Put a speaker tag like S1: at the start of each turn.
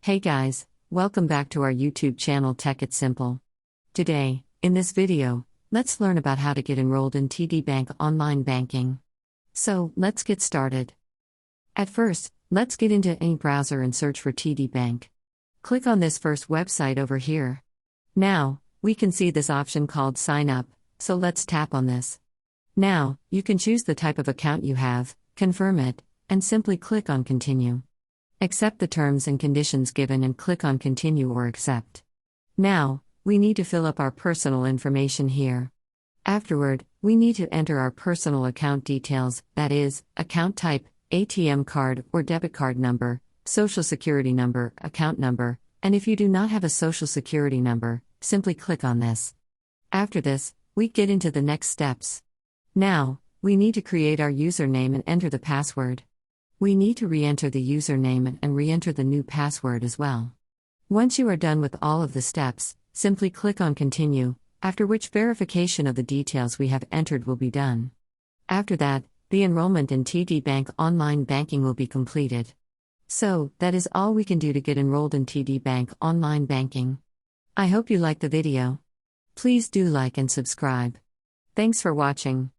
S1: Hey guys, welcome back to our YouTube channel Tech It Simple. Today, in this video, let's learn about how to get enrolled in TD Bank online banking. So, let's get started. At first, let's get into any browser and search for TD Bank. Click on this first website over here. Now, we can see this option called Sign Up, so let's tap on this. Now, you can choose the type of account you have, confirm it, and simply click on Continue. Accept the terms and conditions given and click on Continue or Accept. Now, we need to fill up our personal information here. Afterward, we need to enter our personal account details, that is, account type, ATM card or debit card number, social security number, account number, and if you do not have a social security number, simply click on this. After this, we get into the next steps. Now, we need to create our username and enter the password. We need to re-enter the username and re-enter the new password as well. Once you are done with all of the steps, simply click on Continue, after which verification of the details we have entered will be done. After that, the enrollment in TD Bank online banking will be completed. So, that is all we can do to get enrolled in TD Bank online banking. I hope you liked the video. Please do like and subscribe. Thanks for watching.